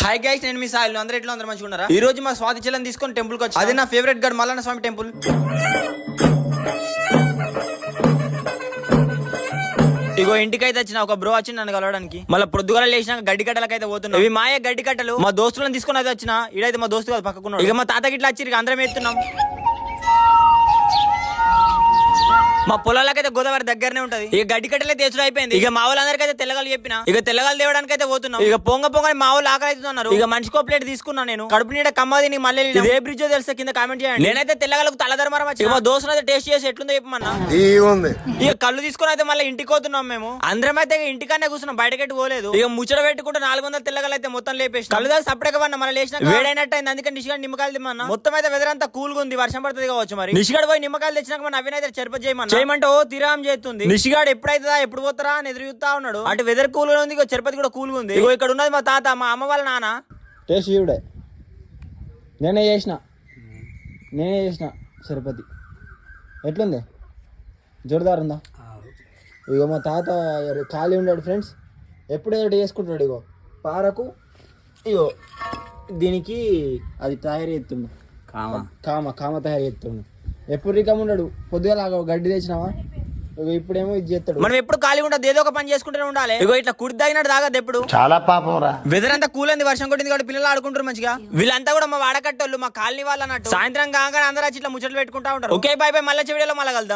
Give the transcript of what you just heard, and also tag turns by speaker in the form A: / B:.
A: Hi guys, నేను మీ soil. అందరూ ఎట్లా అందరూ మంచిగా ఉన్నారా? ఈ రోజు మా స్వాతి చెల్లని తీసుకొని టెంపుల్ కి వచ్చి, అది నా ఫేవరెట్ గడ్ మల్లన్న స్వామి టెంపుల్. ఇగో ఇంటికైతే వచ్చిన ఒక బ్రో వచ్చి నన్ను కలవడానికి. మళ్ళీ పొద్దుగల లేచినాక గడ్డి కట్టలకైతే పోతున్నాం. ఇవి మాయ గడ్డి కట్టలు. మా దోస్తులను తీసుకొని అయితే వచ్చిన. ఇడైతే మా దోస్తు కాదు, పక్కకున్నాడు. ఇక మా తాతకి ఇట్లా వచ్చి అందరం ఎత్తున్నాం. మా పొలాలకైతే గోదావరి దగ్గరనే ఉంటది. ఇక గడ్డి కట్టలే తెచ్చుడు అయిపోయింది. ఇక మా వాళ్ళందరికైతే తెల్లగాలు చెప్పిన. ఇక తెల్లగాలు తేవడానికి అయితే పోతున్నాం. ఇక పొంగ మా వాళ్ళు ఆకలి అవుతున్నారు. ఇక మనిషికో ప్లేట్ తీసుకున్నాను నేను. కడుపు నీడ కమ్మది నీ మళ్ళీ ఏ బ్రిడ్జ్ తెలిస్తే కింద కామెంట్ చేయండి. నేనైతే తెల్లగాలకు తలధర్మరం వచ్చి మా దోస్తులు అయితే టేస్ట్ చేసి ఎట్లుందో చెప్పమన్నా. ఇక కళ్ళు తీసుకుని అయితే మళ్ళీ ఇంటికి పోతున్నాం మేము. అందరం అయితే ఇంటికన్నా కూర్చున్నాం, బయటకెట్టి పోలేదు. ఇక ముచ్చట పెట్టుకుంటే 400 తెల్లగాలు అయితే మొత్తం లేపేసి కళ్ళు దాకా సపరేట్ గా మళ్ళీ లేచిన వేడైనట్టు అయింది. అందుకని నిషిగాడు నిమ్మకాయలు తిమ్మన్నా. మొత్తం అయితే వెదర్ అంతా కూల్గా ఉంది, వర్షం పడుతుంది కావచ్చు. మరి నిషిగాడు పోయి నిమ్మకాయలు తెచ్చినాక మన నవీనైతే చెరుపు చేయమంటే ఓ తీరాం చేస్తుంది. నిషిగాడు ఎప్పుడైతుందా ఎప్పుడు పోతారా అని ఎదురు చూస్తా ఉన్నాడు. అటు వెదర్ కూల్ గా ఉంది, ఇక తిరుపతి కూడా కూల్ గా ఉంది. ఇగో ఇక్కడ ఉన్నది మా తాత, మా అమ్మ వాళ్ళ నాన్న.
B: టేస్ట్ చూడే నేనే చేసిన తిరుపతి ఎట్లుంది? జోరుదారు ఉందా? ఇగో మా తాత ఖాళీ ఉన్నాడు ఫ్రెండ్స్, ఎప్పుడు ఏదో చేసుకుంటాడు. ఇగో పారకు ఇగో దీనికి అది తయారు చేస్తుండు, కామ తయారు చేస్తుండు. ఎప్పుడు రికమ్ ఉన్నాడు. పొద్దుగా గడ్డి తెచ్చినావా, ఇప్పుడేమో ఇది చేస్తాడు.
A: మనం ఎప్పుడు ఖాళీ ఉండదు, ఏదో ఒక పని చేసుకుంటూనే ఉండాలి. ఇగో ఇట్లా కుడి తాగినట్టు తాగదు ఎప్పుడు.
C: చాలా పాపం రా.
A: వెదర్ అంతా కూల్ అయింది, వర్షం కొట్టింది కాబట్టి పిల్లలు ఆడుకుంటారు మంచిగా. వీళ్ళంతా కూడా మా వాడకట్టోళ్ళు, మా కాలనీ వాళ్ళు అన్నట్టు. సాయంత్రం కాగానే అందరూ వచ్చి ఇట్లా ముచ్చట్లు పెట్టుకుంటా ఉంటారు. ఓకే, బై బై, మళ్ళీ వీడియోలో మళ్ళీ కలుద్దాం.